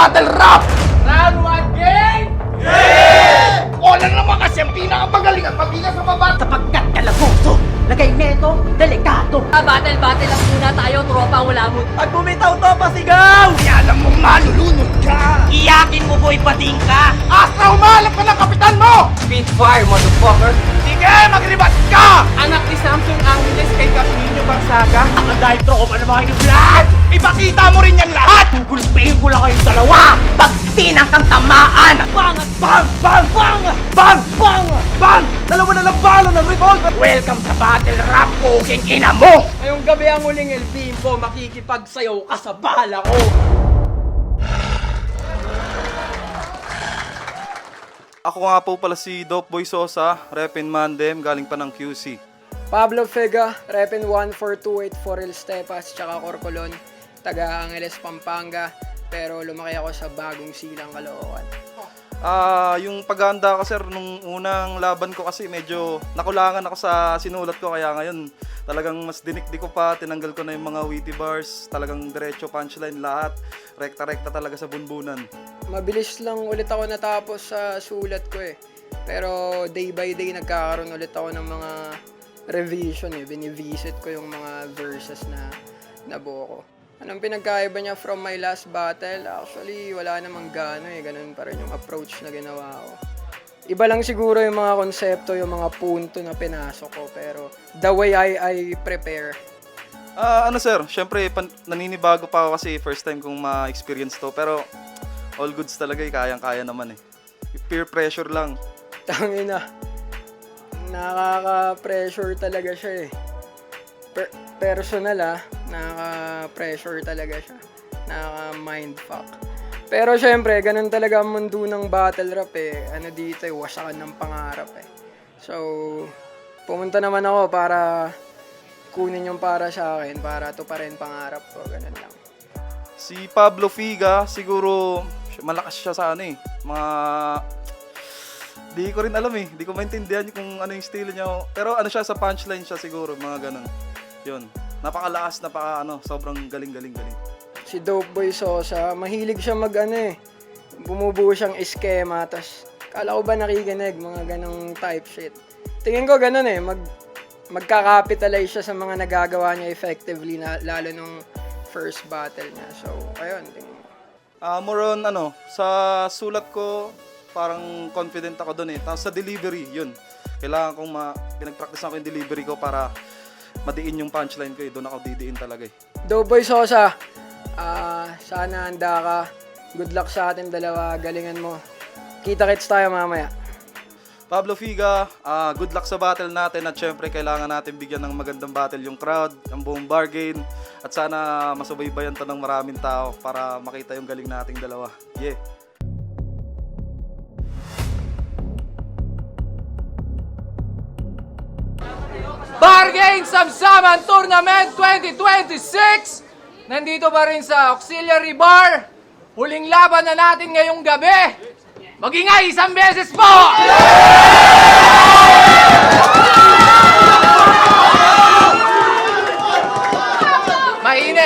battle rap! Round 1 game! Wala naman kasi ang pinakamagaling at mabigas sa baba. Sapagkat kalaboso, lagay neto, delikado. Battle lang muna tayo, tropa, wala mo. Pag bumitaw to, pasigaw! Kaya alam mong malulunod ka. Iyakin mo, boy, pating ka! Astra, umalap ka ng kapitan mo! Spitfire, motherfucker! Sige, magribat ka! Anak ni Samsung Angeles kay Capino Barsaga. Ang dahil tropa na mga inulan! Ipakita mo rin yan lahat! Gulpihin ko lang kayong dalawa! Pag tinang kang tamaan! Bang! Bang! Bang! Bang! Bang! Bang! Bang! Dalawa na lang balo ng revolver! Welcome sa battle rap, kuking ina mo! Ngayong gabi ang huling El Bimbo, makikipagsayaw ka sa bala ko. Ako nga po pala si Dope Boy Sosa, Repin Mandem, galing pa ng QC. Pablo Vega, Repin 14284 El Stepas, tsaka Corcolon, taga Angeles, Pampanga. Pero lumaki ako sa Bagong Silang, Caloocan. Yung paghahanda ko sir, nung unang laban ko kasi medyo nakulangan ako sa sinulat ko, kaya ngayon talagang mas dinikdi ko pa, tinanggal ko na yung mga witty bars, talagang diretso punchline lahat, rekta-rekta talaga sa bunbunan. Mabilis lang ulit ako natapos sa sulat ko eh. Pero day by day nagkakaroon ulit ako ng mga revision eh. Binivisit ko yung mga verses na nabuo ko. Anong pinagkaiba niya from my last battle? Actually, wala namang gano eh. Ganun pa rin yung approach na ginawa ko. Iba lang siguro yung mga konsepto, yung mga punto na pinasok ko. Pero the way I prepare. Ano sir, syempre naninibago pa ako kasi first time kong ma-experience to, pero all goods talaga kayang-kaya naman eh. Peer pressure lang. Tangina. Nakaka-pressure talaga siya eh. Personal nakaka-pressure talaga siya. Nakaka-mindfuck. Pero syempre, ganun talaga ang mundo ng battle rap eh. Ano dito eh, wasakan ng pangarap eh. So, pumunta naman ako para kunin yung para sa akin, para to pa rin pangarap ko, ganun lang. Si Pablo Vega, siguro malakas siya sa ano eh, mga di ko rin alam eh, di ko maintindihan kung ano yung style niya, pero ano siya sa punchline siya siguro, mga ganun. Yun, napakalakas, sobrang galing. Si Dope Boy Sosa, mahilig siya bumubuo siyang eskema, tas kala ko ba nakikinig, mga ganong type shit. Tingin ko ganun eh, magka-capitalize siya sa mga nagagawa niya effectively, lalo nung first battle niya. So, ayun, tingin mo. More on sa sulat ko, parang confident ako doon eh. Tapos sa delivery, yun. Kailangan kong pinag-practice ako yung delivery ko para madiin yung punchline ko eh. Doon ako didiin talaga eh. Dope Boy Sosa, sana handa ka. Good luck sa atin dalawa, galingan mo. Kita-kits tayo mamaya. Pablo Vega, good luck sa battle natin at syempre kailangan natin bigyan ng magandang battle yung crowd, ang buong bargain at sana masubaybayan to ng maraming tao para makita yung galing nating dalawa. Yeah! Bargain Samsaman Tournament 2026! Nandito pa rin sa Auxiliary Bar. Huling laban na natin ngayong gabi. Magingay isang beses po!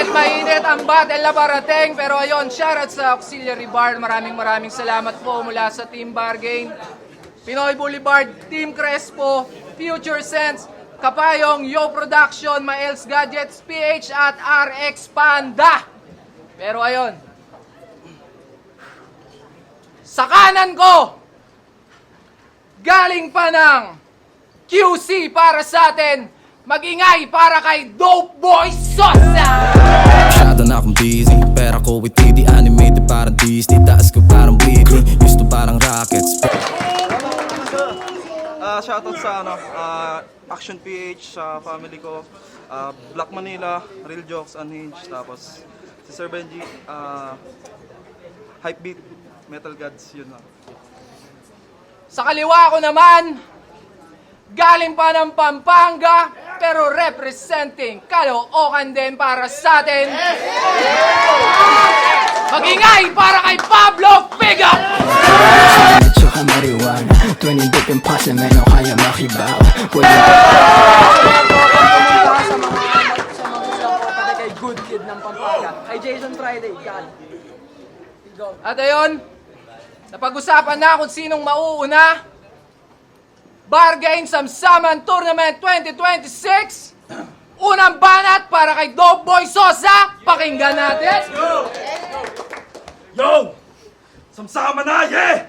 Mainit ang battle na parating. Pero ayun, shoutout sa Auxiliary Bar. Maraming salamat po mula sa Team Bargain, Pinoy Boulevard, Team Crespo, Future Sense, Kapayong, Yo Production, Maels Gadgets, PH at RX Panda. Pero ayun, sa kanan ko, galing pa ng QC para sa atin, magingay para kay Dope Boy Sosa! Masyado na akong busy, pera ko with 3D animated parang Disney. Taas ko parang weekly, used to parang rockets. Shoutout sa Action PH, sa family ko, Black Manila, Real Jokes, Unhinged, tapos si Sir Benji, Hypebeat, Metal Gods, yun na. Sa kaliwa ko naman, galing pa ng Pampanga, pero representing Caloocan din para sa atin. Magingay para kay Pablo Vega! Tsaka marijuana 20 dip yung pasa, may no kaya makibaw. Pwede sa magulang ko, pati kay Good Kid ng Pampanga, kay Jason Friday, yan. At ayun, napag-usapan na kung sinong mauuna. Bargain Samsaman Tournament 2026. Unang banat para kay Dogboy Sosa. Pakinggan natin. Yo! Samsama na, yeah!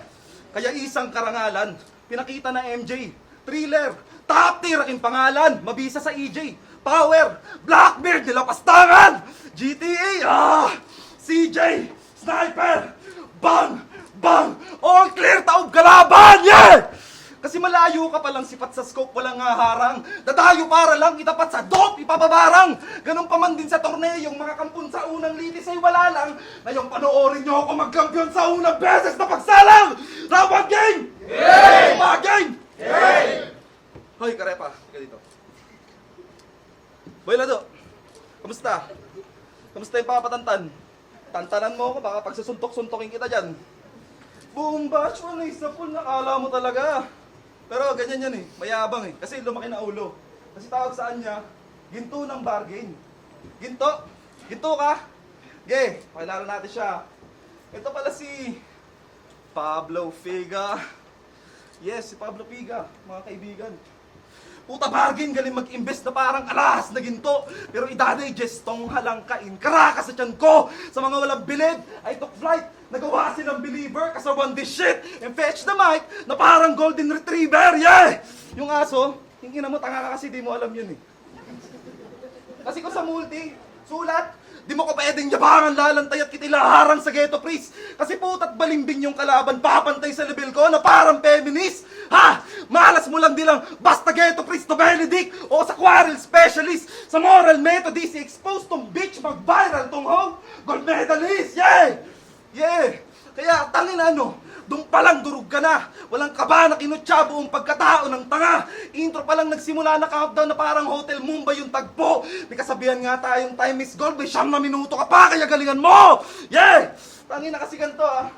Kaya isang karangalan, pinakita na MJ, thriller, top tier aking pangalan, mabisa sa EJ, Power, Blackbeard, nilapastangan, GTA, CJ, Sniper, Bang, Bang, all clear, taob kalaban, yeah! Kasi malayo ka palang sipat sa scope, walang harang. Dadayo para lang itapat sa dope, ipapabarang. Ganun pa man din sa torneyong mga kampun sa unang litis ay wala lang. Ngayong panoorin nyo ako magkampiyon sa unang beses na pagsalang! Round 1 game! Yay! Round game! Yay! Hoy, Karepa, ka dito. Boy Lado, kamusta? Kamusta yung papatantan? Tantanan mo ako, baka pagsasuntok-suntokin kita dyan. Buong batch, ano isa po, nakala mo talaga. Pero ganyan yan eh, mayabang eh. Kasi lumaki na ulo. Kasi tawag saan niya, ginto ng bargain. Ginto? Ginto ka? Okay, pakilala natin siya. Ito pala si Pablo Figa. Yes, si Pablo Figa, mga kaibigan. Puta bargain, galing mag-invest na parang alahas na ginto. Pero idadigest tong halangkain. Karaka sa tiyan ko. Sa mga walang bilib, I took flight. Nagawa silang believer, kasawan this shit. And fetch the mic na parang golden retriever. Yeah! Yung aso, yung ina mo, tanga ka kasi di mo alam yun eh. Kasi kung sa multi, sulat, di mo ko pwedeng yabangan lalantay at kitilaharang sa ghetto priest. Kasi putat balimbing yung kalaban, papantay sa level ko na parang feminist. Ha! Malas mo lang bilang basta ghetto priest to Benedict o sa quarrel specialist. Sa moral methodist, exposed tong bitch, mag-viral tong hoe. Gold medalist, yeah! Yeah! Kaya tangin ano, doon palang durug ka na. Walang kaba na kinutya buong pagkatao ng tanga. Intro pa lang nagsimula na countdown na parang Hotel Mumbai yung tagpo. May kasabihan nga tayong time is gold, may 9 na minuto ka pa, kaya galingan mo! Yeah! Tangin na kasi ganito ah.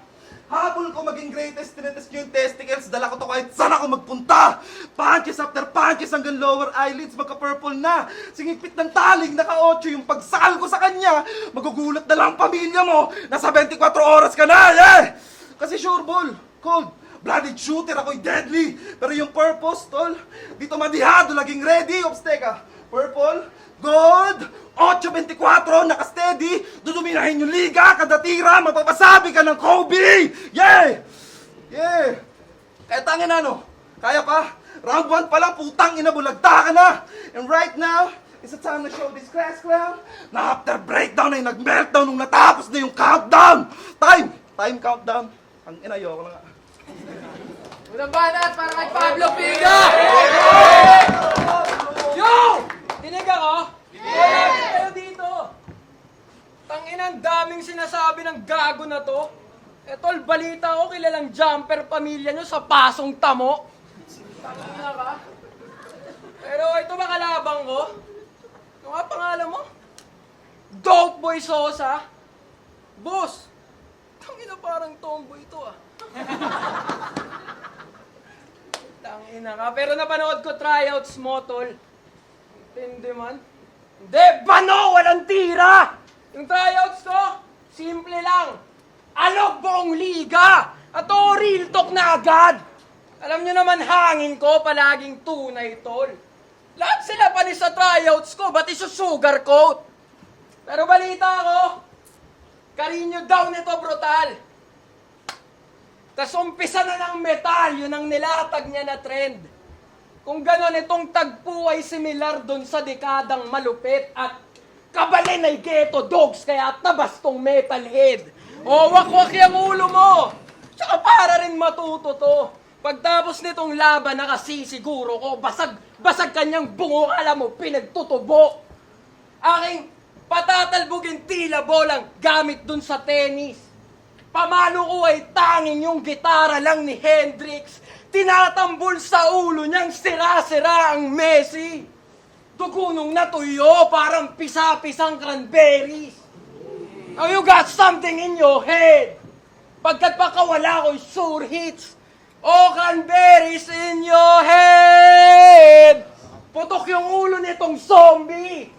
Habol ko maging greatest, tinetest nyo yung testicles, dala ko to kahit saan ako magpunta. Punches after punches hanggang lower eyelids, magka-purple na. Singipit ng taling, naka-8 yung pagsakal ko sa kanya. Magugulat na lang ang pamilya mo, nasa 24 oras ka na, yeah! Kasi sure ball, cold, blooded shooter, ako'y deadly. Pero yung purpose, tol, dito madihado, laging ready. Ops, teka, purple, gold, 8-24, naka-steady, duduminahin yung liga, kada tira, mapapasabi ka ng Kobe! Yeah! Yeah! Kaya tangin ano, kaya pa, round 1 pa lang, putang ina, bulagta ka na! And right now, it's a time to show this class clown na after breakdown ay nag-meltdown nung natapos na yung countdown! Time countdown. Ang ina, ayoko na nga. Unang banat para kay Pablo Figa. Yo! Dinig ako? Wala kayo dito. Tanginang daming sinasabi ng gago na to. Etol, balita ko kilalang jumper pamilya nyo sa pasong tamo. Tangina ka. Pero ito ba kalabang ko? Ano nga pangalan mo? Dogboy Sosa? Boss, tangina parang tomboy ito ah. Tangina ka. Pero napanood ko tryouts mo, tol. Hindi man. Hindi! Bano! Walang tira! Yung tryouts ko, simple lang. Alog buong liga! At o, real talk na agad! Alam nyo naman hangin ko, palaging tunay, tol. Lahat sila panis sa tryouts ko, ba't iso-sugar coat? Pero balita ko, Carino daw nito brutal. Tas umpisa na ng metal, yun ang nilatag niya na trend. Kung ganon, itong tagpo ay similar dun sa dekadang malupit at kabalin ay ghetto dogs kaya tabas tong metalhead. O, wakwak yung ulo mo. Tsaka para rin matuto to. Pagtapos nitong laban na kasi siguro ko, basag kanyang bungo, alam mo, pinagtutubo. Aking patatalbugin tila bolang gamit dun sa tennis. Pamalo ko ay tanging yung gitara lang ni Hendrix. Tinatambol sa ulo niyang sira-sira ang Messi. Dugunong natuyo parang pisa-pisang cranberries. Now you got something in your head. Pagkat pakawala ko'y sure hits. Oh, cranberries in your head. Putok yung ulo nitong zombie.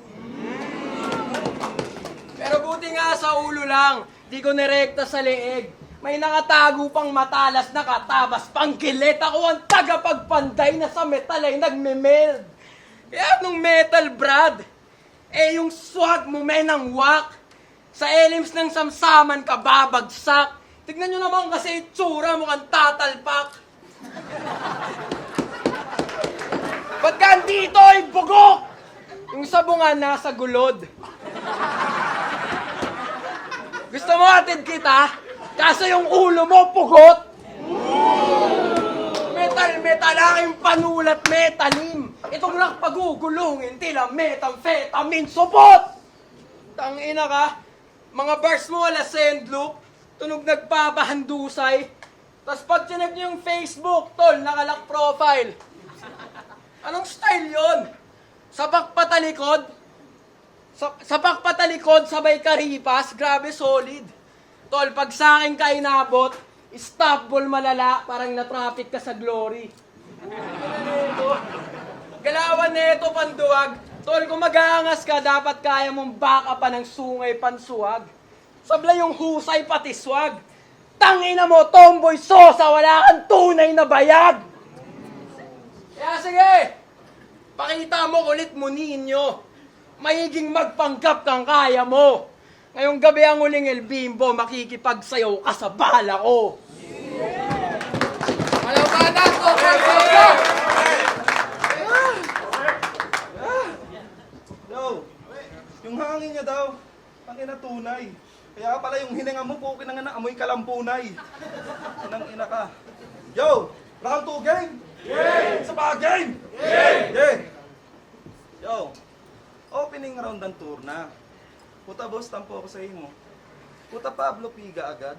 Pero buti nga sa ulo lang. Di ko nirekta sa leeg. May nakatago pang matalas na katabas pang kilit. Ako ang tagapagpanday na sa metal ay nagme-meld. Kaya nung metal, Brad, yung swag mo ng wak. Sa elims ng samsaman ka babagsak. Tignan nyo naman kasi itsura mukhang tatalpak. Ba't ka andito ay bugok? Yung sabungan nasa gulod. Gusto mo atid kita? Kaso yung ulo mo pugot. Metal ang yung panulat metalim. Itong lang pagugulungin tila methamphetamine supot. Tangina ka. Mga bars mo wala send loop. Tunog nagpapahandusay. Tapos pag chinag nyo yung Facebook, tol, nakalock profile. Anong style yon? Sapak patalikod? Sapak patalikod, sabay karipas, grabe solid. Tol, pag sa akin ka inabot, stop ball malala, parang na-traffic ka sa glory. Galawan nito, panduwag. Tol, kung mag-aangas ka, dapat kaya mong baka pa ng sungay pansuwag. Sablay yung husay pati swag. Tangina mo, tomboy sosa, wala kang tunay na bayag. Kaya sige, pakita mo ulit mo ninyo. Maiging magpanggap kang kaya mo. Ngayong gabi ang uling El Bimbo, makikipagsayaw ka sa bala ko. Malaw ka na, Yo, yung hangin niya daw, ang tunay. Kaya pala yung hininga mo, pukin na amoy kalampunay. Nang ina ka. Yo, round 2 game? Yeah! Isa pa game? Yeah! Yo, opening round ng tour na. Puta boss, tampo ako sa imo. Puta Pablo Piga agad.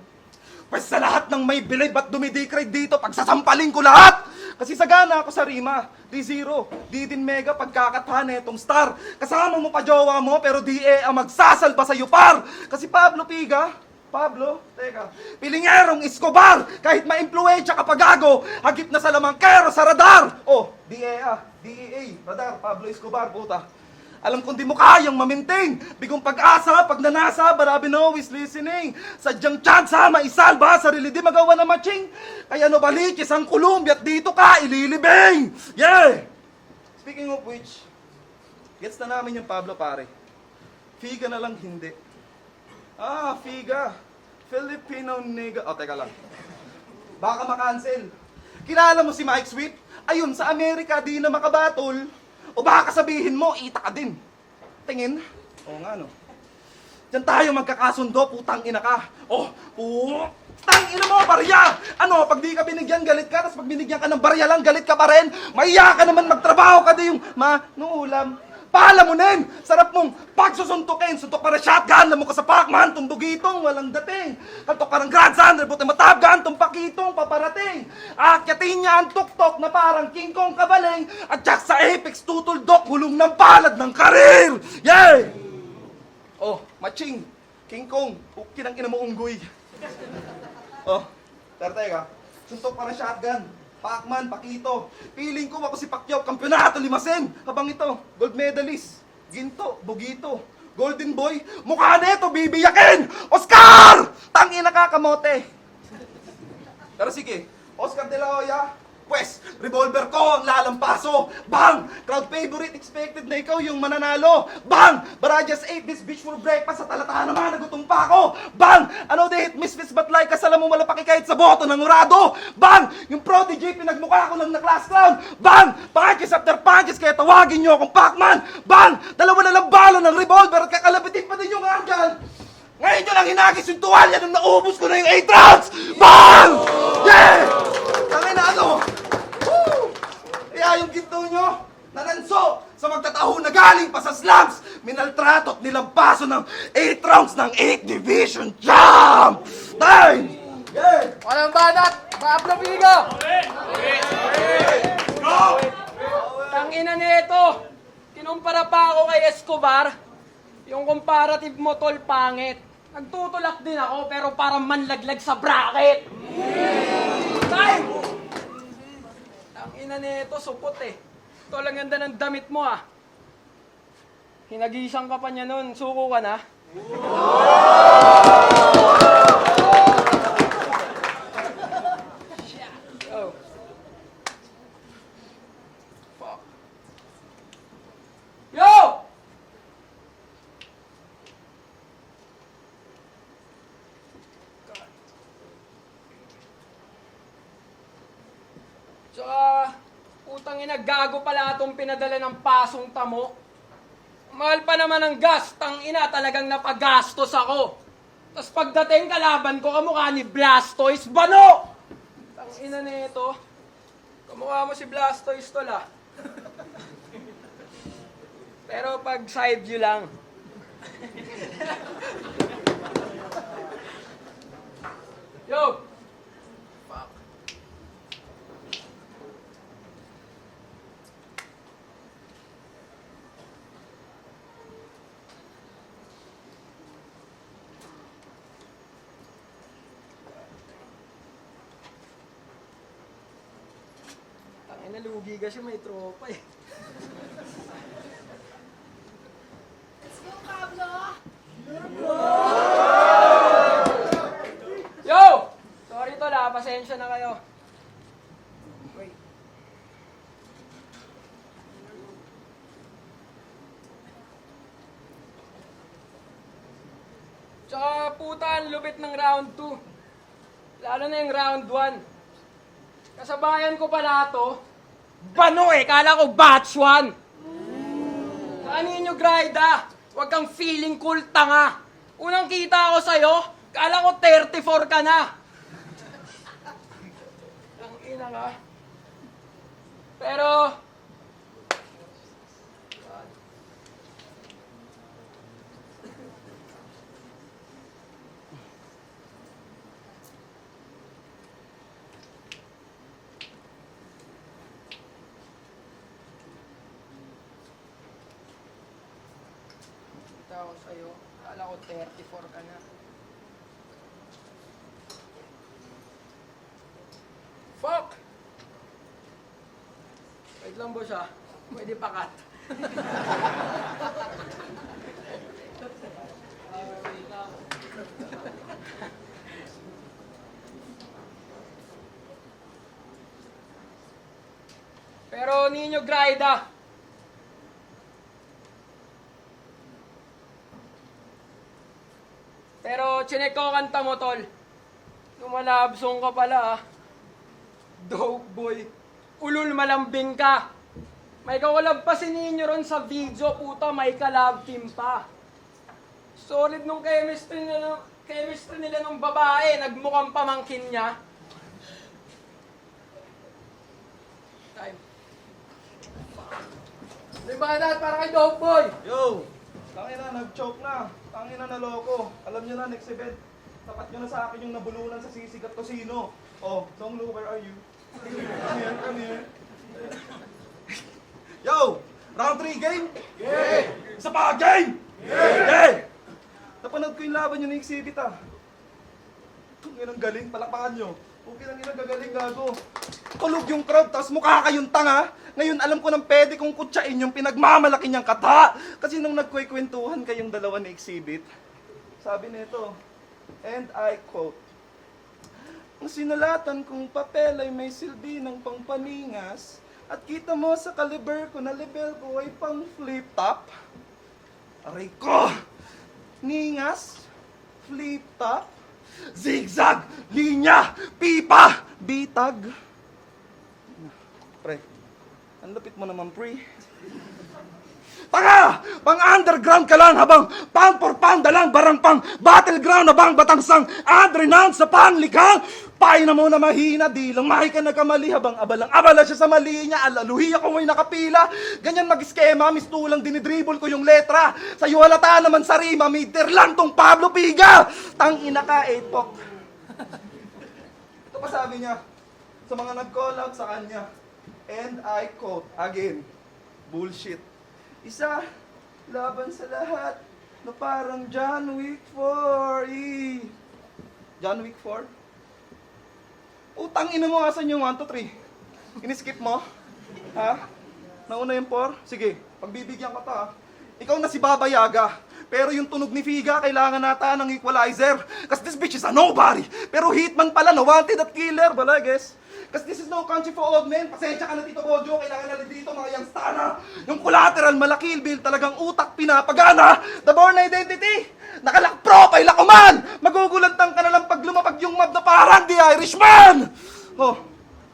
Pues sa lahat ng may bilay, ba't dumidikray dito? Pagsasampalin ko lahat! Kasi sagana ako sa rima. Di zero, di din mega pagkakathan etong star. Kasama mo pa jowa mo, pero di ang magsasalba sa'yo par. Kasi Pablo Piga, Pablo, teka, pilingerong Escobar. Kahit ma-impluensya ka pagago, hagip na sa lamangkero sa radar. Oh, DEA, radar, Pablo Escobar, puta. Alam kong di mo kayang ma-maintain. Bigong pag-asa, pag nanasa, barabi no is listening. Sadyang tsansa, maisalba, sarili di magawa na matching. Kaya no balikis ang Columbia at dito ka ililibing. Yeah! Speaking of which, gets na namin yung Pablo pare. Figa na lang hindi. Figa. Filipino nigga. Oh, teka lang. Baka makancel. Kilala mo si Mike Sweet? Ayun, sa Amerika di na makabatol. O baka sabihin mo, ita ka din. Tingin? Oo nga, no. Diyan tayo magkakasundo, putang ina ka. Putang ina mo, barya! Ano, pag di ka binigyan, galit ka. Tapos pag binigyan ka ng barya lang, galit ka pa rin. Maiya ka naman, magtrabaho ka di yung manuulam. Pahala mo nin! Sarap mong pagsusuntukin. Suntok para shotgun, lamok ka sa Pacman, tumbugitong, walang dating. Kantok parang grandson, buti matabgan, tumpakitong, paparating. Akyatin niya ang tuktok na parang King Kong kabaling. At jak sa Apex, tutuldok, hulong ng palad ng karir! Yeah! Oh, matching. King Kong, kinang ina mo unggoy. Oh, teka. Suntok para shotgun. Pacman, Pakito. Piling ko ako si Pacquiao, kampyonato limasen. Habang ito, gold medalist. Ginto, Bugito. Golden Boy, mukha neto, bibiyakin! Oscar! Tangina ka, kamote. Pero sige, Oscar de la Hoya, pues, revolver ko ang lalampaso. Bang! Crowd favorite, expected na ikaw yung mananalo. Bang! But I just ate this bitch for breakfast. Sa talatahan naman, nagutom pa ako. Bang! Ano de hit, misfits but like, kasala mo wala pakikahit sa boto ng urado. Bang! Yung prodigy, pinagmukha ko lang na class clown. Bang! Punches after punches, kaya tawagin nyo akong Pacman. Bang! Dalawa na lang bala ng revolver at kakalabitin pa din yung handgun. Ngayon nyo lang hinagis yung tuwalya nung naubos ko na yung 8 rounds. Bang! Yeah! Tangin na ano? Kaya yung ginto nyo, nananso sa magtataho na galing pa sa slums, minaltrato at nilampaso ng 8 rounds ng 8 division champ! Time! Yeah! Walang banat! Pablo Piga! Go! Tangina nito! Kinumpara pa ako kay Escobar. Yung comparative mo, tol, pangit. Nagtutulak din ako, pero parang manlaglag sa bracket. Time! Tangina nito, supot eh. Tol, ang ganda ng damit mo ah. Hinagisang ka pa niya nun, suko ka na. Tangina, gago pala itong pinadala ng pasong tamo. Mahal pa naman ang gas. Tangina, talagang napagastos ako. Tapos pagdating kalaban ko, kamukha ni Blastoise, bano! Tangina na ito. Kamukha mo si Blastoise tol ah. Pero pag side view lang. Yo! Fuck. Tangina, lugi kasi may tropa eh. Yo! Sorry tol ah, pasensya na kayo. Wait. Tsaka puta, ang lupit ng round 2. Lalo na yung round 1. Kasabayan ko pala to. Bano eh, kala ko batch 1. Kanin nyo, Grida? Huwag kang feeling cool, tanga. Unang kita ko sa'yo, kala ko 34 ka na. Ang ina ka. Pero, kita ko sa'yo, kala ko 34 ka na. Fuck! Wait lang boss ah. Pwede pakat. Pero Nino Grida. Pero chinek ko kanta mo tol. Lumalabsong ka pala ah. Dope boy. Ulul malambing ka. May kakalab pa si Nino ron sa video, puta, may kalab team pa. Solid nung chemistry nila nung babae, nagmukhang pamangkin niya. Time. Libanat para kay Dope Boy. Yo! Tangina, nag-choke na. Tangina, naloko. Alam nyo na, next event, tapat nyo na sa akin yung nabulunan sa sisig at tosino. Oh, Song Lu, where are you? Come here, come here. Yo! Round 3 game? Yeah! Isa pa, game! Yeah! Napanood ko yung laban nyo na exhibit ah. Ang galing, palakpakan nyo. Okay lang yun, gagaling gago. Tulog yung crowd, tapos mukha kayong tanga. Ngayon alam ko nang pwede kong kutsain yung pinagmamalaki niyang kata. Kasi nung nagkwekwentuhan kayong dalawa ni exhibit, sabi nito, and I quote, ang sinulatan kong papel ay may silbi ng pangpaningas at kita mo sa kaliber ko na level ko ay pang flip top. Aray ko! Ningas, flip top, zigzag, linya, pipa, bitag. Pre, ang lapit mo naman, pre. Tanga! Pang-underground ka lang habang pound for pound dalang barang pang battleground na bang batangsang ad-renowned sa panlikang. Pahay na mo na mahina, di lang mahi ka nagkamali habang abalang-abala siya sa mali niya. Alaluhi ako may nakapila. Ganyan mag-skema, mistulang dinidribble ko yung letra. Sa'yo halata naman sa rima, meter lang tong Pablo Piga. Tangina ka, Epok. Ito pa sabi niya, sa mga nag-call out sa kanya, and I quote, again, bullshit. Isa, laban sa lahat, na parang John Wick 4. John Wick 4? Utang ina mo, asan yung 1, 2, 3? Iniskip mo? Ha? Nauna yung 4? Sige, pagbibigyan ka ta. Ikaw na si Baba Yaga. Pero yung tunog ni Figa, kailangan nata ng equalizer. Kasi this bitch is a nobody. Pero hitman pala, na wanted at killer. Bala, guess. Kasi this is no country for old men. Pasensya ka na, Tito Bojo. Kailangan na dito, mga youngstana. Yung collateral, malakil bill, talagang utak pinapagana. The born identity. Nakalak profile ako man. Magugulantang ka na lang pag lumapag yung map na parang the Irishman. Oh,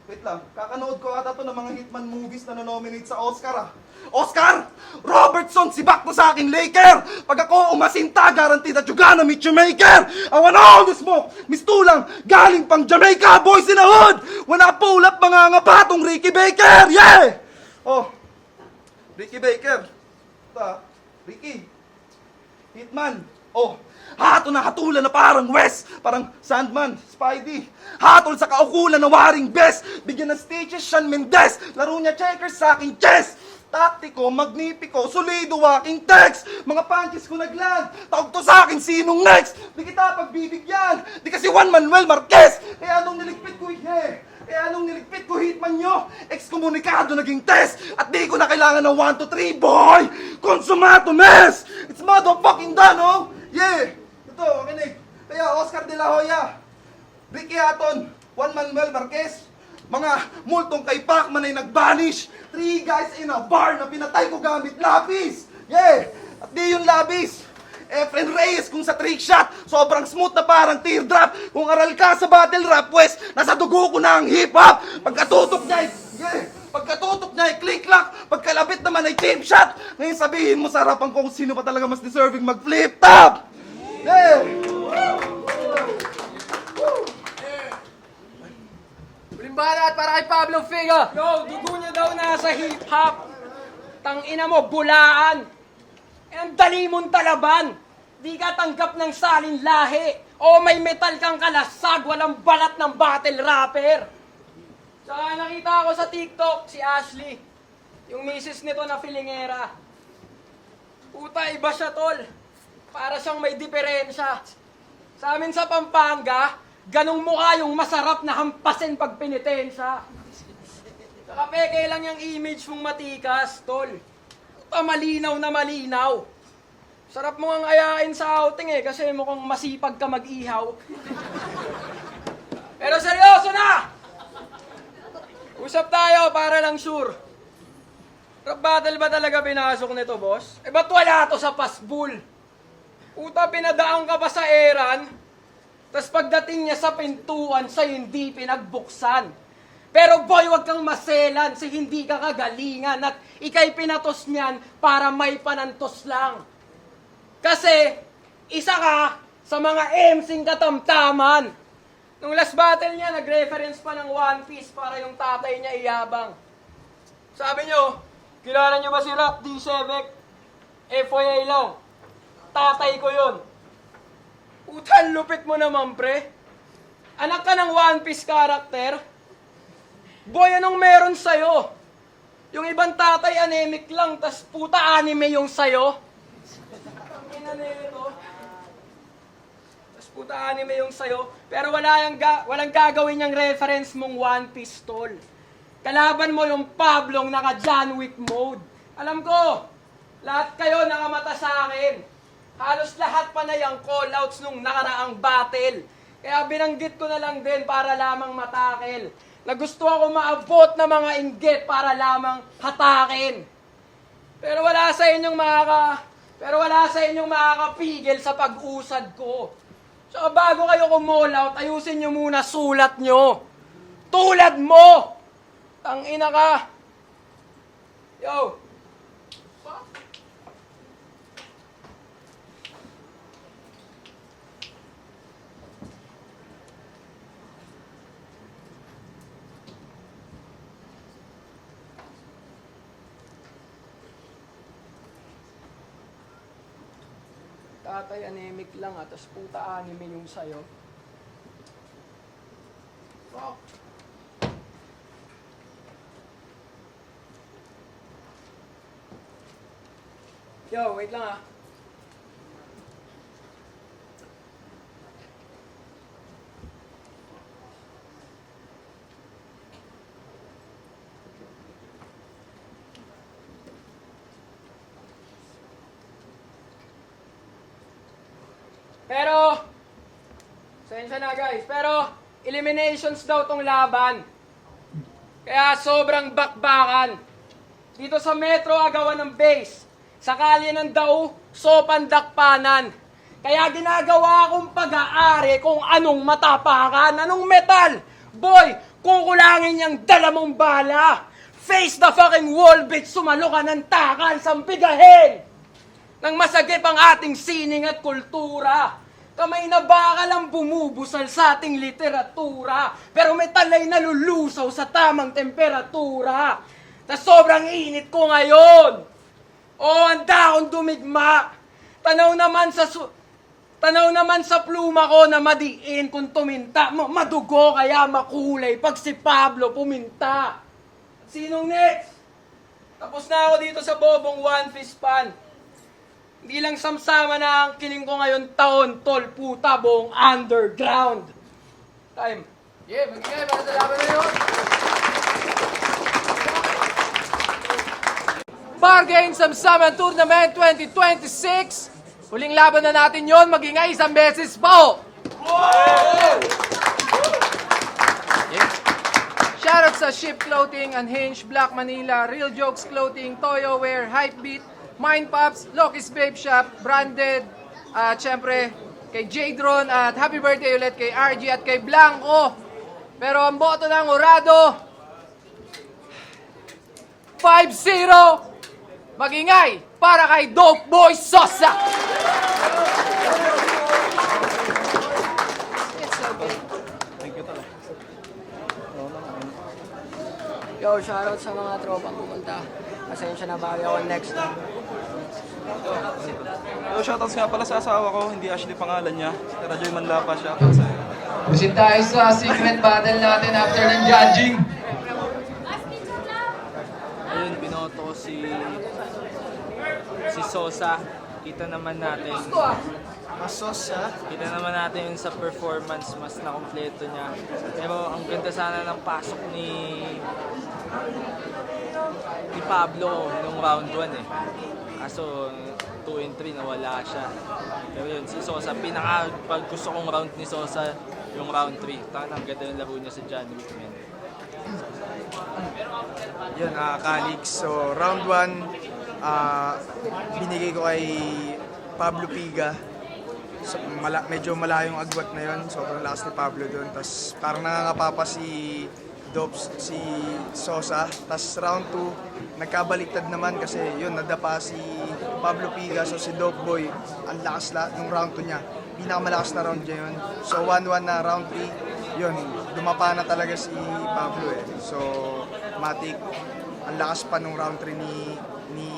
Wait lang, kakanood ko ata to ng mga Hitman movies na nominate sa Oscar ah. Oscar! Robertson, sibak na sa akin, Laker! Pag ako umasinta, guaranteed that you gonna meet your maker! I want all the smoke! Mistulang, galing pang Jamaica, boys in the hood! Wana pull up mga ngapatong Ricky Baker! Yeah! Oh, Ricky Baker. Ricky. Hitman. Oh, hato na hatulan na parang West. Parang Sandman, Spidey. Hatol sa kaukulan na waring best. Bigyan ng stitches, Shawn Mendes. Laro niya checkers sa aking chest. Taktiko, magnipiko, solido aking text. Mga punches ko nagland. Tawag to sa akin, sinong next? Di kita pagbibigyan. Di kasi Juan Manuel Marquez. Kaya anong niligpit ko, Kaya anong niligpit ko, Hitman nyo? Ekskomunikado naging test. At di ko na kailangan ng 1, 2, 3, boy! Consumato mess! It's motherfucking done, oh! Yeah! Ito, kinig. Kaya Oscar de la Hoya, Ricky Hatton, Juan Manuel Marquez, mga multong kay Pacman ay nag-vanish. 3 guys in a bar na pinatay ko gamit lapis. Yeah! At di yung labis. Efren Reyes kung sa trick shot, sobrang smooth na parang teardrop. Kung aral ka sa battle rap, wes, nasa dugo ko na ang hip-hop. Pagkatutok niya, pagkatutok niya, click-clack. Pagkalabit naman ay chip shot. Ngayon sabihin mo sa harapan ko kung sino pa talaga mas deserving mag-flip top. Yeah! Ulimbanat para kay Pablo Figa. Yo, dugo niya daw nasa hip-hop. Tangina mo, bulaan. Ang dali mong talaban. Di ka tanggap ng salin lahi. O may metal kang kalasag, walang balat ng battle rapper. Saka nakita ko sa TikTok si Ashley. Yung misis nito na filingera. Puta, iba siya, tol. Para siyang may diferensya. Sa amin sa Pampanga, ganong mukha yung masarap na hampasin pag pinitensya. Saka peke lang yung image mong matikas, tol. Puta, malinaw na malinaw. Sarap mo ang ayain sa outing kasi mukhang masipag ka mag-ihaw. Pero seryoso na! Usap tayo para lang sure. Rap battle ba talaga pinasok nito, boss? Ba't wala to sa pasbul? Puta, pinadaan ka pa sa eran, tas pagdating niya sa pintuan, sa hindi pinagbuksan. Pero boy, wag kang maselan si hindi ka kagalingan at ikay pinatos niyan para may panantos lang. Kasi, isa ka sa mga MC'ng katamtaman. Nung last battle niya, nag-reference pa ng One Piece para yung tatay niya iyabang. Sabi niyo, kilala niyo ba si Rap D. Shevek? FYI lang, tatay ko yun. Utang lupit mo naman, pre. Anak ka ng One Piece character. Boy, anong meron sa'yo? Yung ibang tatay anemic lang, tas puta anime yung sa'yo. Tas puta anime yung sa'yo. Pero walang gagawin yung reference mong One Piece, tol. Kalaban mo yung Pablong naka John Wick mode. Alam ko, lahat kayo nakamata sa akin. Halos lahat pa na yung callouts nung nakaraang battle. Kaya binanggit ko na lang din para lamang matakel. Na gusto ako maabot na mga inggit para lamang hatakin. Pero wala sa inyong makakapigil sa pag-usad ko. So bago kayo kumall out, ayusin nyo muna sulat nyo. Tulad mo! Tangina ka! Yo! Tatay anemic lang tapos puta anime yung sayo. Fuck. Yo, wait lang Pero, sensya na guys, pero eliminations daw tong laban. Kaya sobrang bakbakan. Dito sa Metro, agawan ng base. Sa kalye ng Dao, sopan dakpanan. Kaya ginagawa akong pag-aari kung anong matapakan, anong metal. Boy, Kukulangin niyang dala mong bala. Face the fucking wall, bitch! Sumalo ka ng takal, sampigahin! Nang masagip ang ating sining at kultura. Kamay na bakal ang bumubusal sa ating literatura. Pero may talay na lulusaw sa tamang temperatura. Na sobrang init ko ngayon. Handa akong dumigma. Tanaw naman sa pluma ko na madiin kung tuminta. Madugo kaya makulay pag si Pablo puminta. Sinong next? Tapos na ako dito sa bobong One Fist Pan. Hindi lang samsama na ang kiling ko ngayon taon, tol, puta, buong underground. Time. Yeah, magigay para sa laban na yun. Bargain Samsaman Tournament 2026. Huling laban na natin yon, magingay isang beses pa. Yeah. Shoutout sa Ship Clothing, Unhinged, Black Manila, Real Jokes Clothing, Toyo Wear, Hypebeat, Mind Pops, Loki's Babe Shop, Branded, at syempre kay J-Drone at happy birthday ulit kay RG at kay Blanco. Pero ang boto ng Orado, 5-0. Magingay para kay Dope Boy Sosa! Yo, shoutout sa mga tropang pumunta. Pasensya na bagay ako next time. Yo, shoutouts nga pala sa asawa ko, hindi Ashley pangalan niya. Si Rajoy Manlapa, shoutouts sa'yo. Busin tayo sa secret battle natin after ng judging. Ayun, binoto ko si Sosa. Kita naman natin. Kita naman natin yun sa performance, mas nakompleto niya. Pero ang ganda sana ng pasok ni Pablo nung round 1 eh. Kaso 2 and 3 nawala siya. Pero yun, si Sosa, pag gusto kong round ni Sosa, yung round 3. Ang ganda yung laro niya sa John Wick, man. Yun, colleagues. So, round 1, binigay ko kay Pablo Piga. So, medyo malayong agwat na yun. Sobrang lakas ni Pablo doon. Tapos parang nangangapa si si Sosa. Tapos round 2, nagkabaliktad naman kasi yun, nadapa si Pablo Piga. So si Dope Boy, ang lakas nung round 2 niya. Pinakamalakas na round niya yun. So 1-1 na round 3, yun, dumapa na talaga si Pablo eh. So, matik, ang lakas pa nung round 3 ni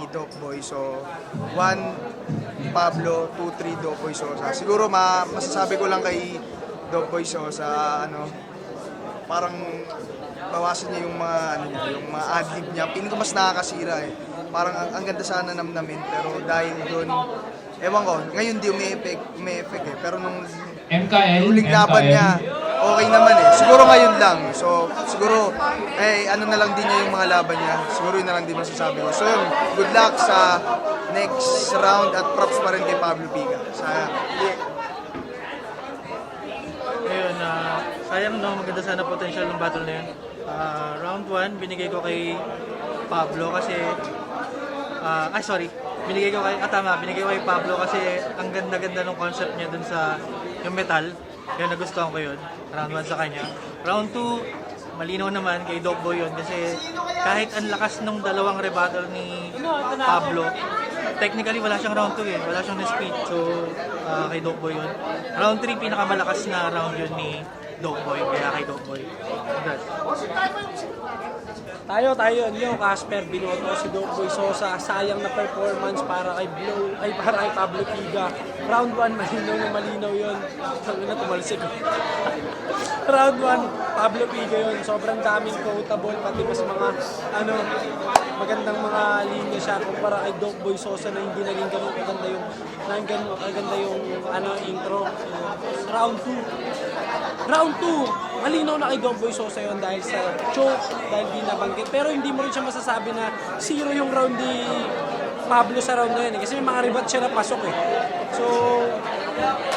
Dope Boy. So, 1 Pablo, 2-3 Dope Boy Sosa. Siguro masasabi ko lang kay Dope Boy Sosa, parang bawasan niya yung mga ad-lib niya. Piling ko mas nakakasira eh. Parang ang ganda sana namnamin, pero dahil doon, ewan ko, ngayon di umi-effect eh. Pero nung huling laban niya, okay naman eh. Siguro ngayon lang. So, siguro, ano na lang din niya yung mga laban niya. Siguro yun na lang din masasabi ko. So, yun, good luck sa next round at props pa rin kay Pablo Piga. Ayun, sayang no, maganda sana potential ng battle na yun. Round 1, binigay ko kay Pablo kasi, binigay ko kay Pablo kasi ang ganda-ganda ng concept niya dun sa yung metal. Yun, nagustuhan ko yun. Round 1 sa kanya. Round 2, malinaw naman kay Dope Boy yun kasi kahit ang lakas ng dalawang rebuttal ni Pablo, technically wala siyang round 2 eh. Wala siyang na-speed. So, kay Dope Boy yun. Round 3, pinakamalakas na round yun ni Dope Boy. Kaya kay Dope Boy. Congrats. Tayo yun, yung Casper, binoto si Dope Boy Sosa, sayang na performance para kay Pablo Piga. Round 1, malinaw yun. Sabi na tumalsik. Round 1, Pablo Piga yun. Sobrang daming quotable, pati mas mga, magandang mga linya siya kumpara kay Dope Boy Sosa na hindi naging ganun kaganda yung intro. Round 2, malinaw na kay Dope Boy Sosa yun dahil sa choke, dahil di nabanggit. Pero hindi mo rin siya masasabi na 0 yung round ni Pablo sa round na yun eh. Kasi may mga rebat siya na pasok eh. So,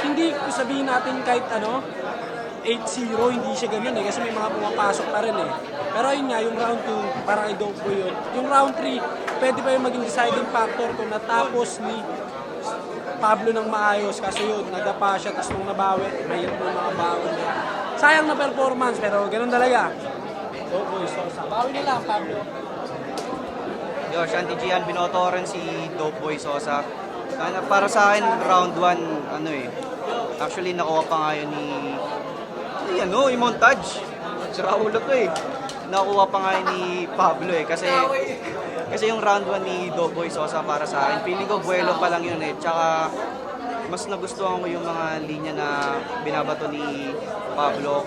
hindi ko sabihin natin kahit 8-0, hindi siya ganyan eh. Kasi may mga pumapasok pa rin eh. Pero ayun nga, yung round 2, para kay Dope Boy yun. Yung round 3, pwede pa yung maging deciding factor kung natapos ni Pablo ng maayos. Kasi yun, nadapa siya, tapos nung nabawi, may mga bawon niya. Sayang na performance, pero ganun talaga. Doughboy Sosa. Bawi na lang, Pablo. Yo, Shanti Gian, binoto ko rin si Doughboy Sosa. Para sa akin, round 1, actually nakuha pa nga yun yung montage. Sira ulo to eh. Nakuha pa nga yun ni Pablo eh. Kasi yung round 1 ni Doughboy Sosa para sa akin, feeling ko buwelo pa lang yun eh. Tsaka, mas nagustuhan ko yung mga linya na binabato ni Pablo.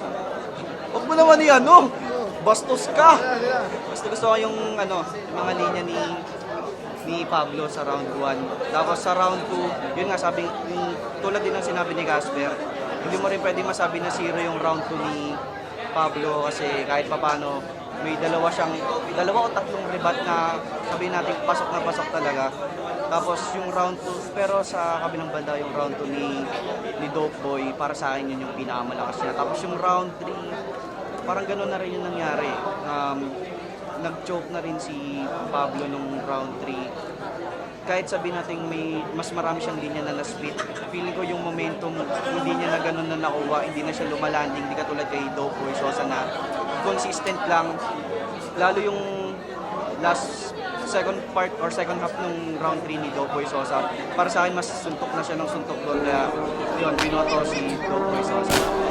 Huwag mo naman bastos ka! Mas nagustuhan ko yung mga linya ni Pablo sa round 1. Tapos sa round 2, yun nga tulad din ng sinabi ni Casper, hindi mo rin pwede masabi na 0 yung round 2 ni Pablo kasi kahit papano may dalawa o tatlong ribat na sabihin natin pasok na pasok talaga. Tapos yung round 2, pero sa kabilang banda yung round 2 ni Doughboy, para sa akin yun yung pinakamalakas niya. Tapos yung round 3, parang gano'n na rin yung nangyari. Nag-choke na rin si Pablo nung round 3. Kahit sabihin natin mas marami siyang linya na na-split, feeling ko yung momentum, hindi niya na gano'n na nakuha, hindi na siya lumalanding, hindi katulad kay Doughboy Sosa na consistent lang. Lalo yung second part or second half ng round 3 ni Doughboy Sosa, para sa akin mas suntok na siya ng suntok doon, kaya yun, binoto si Doughboy Sosa.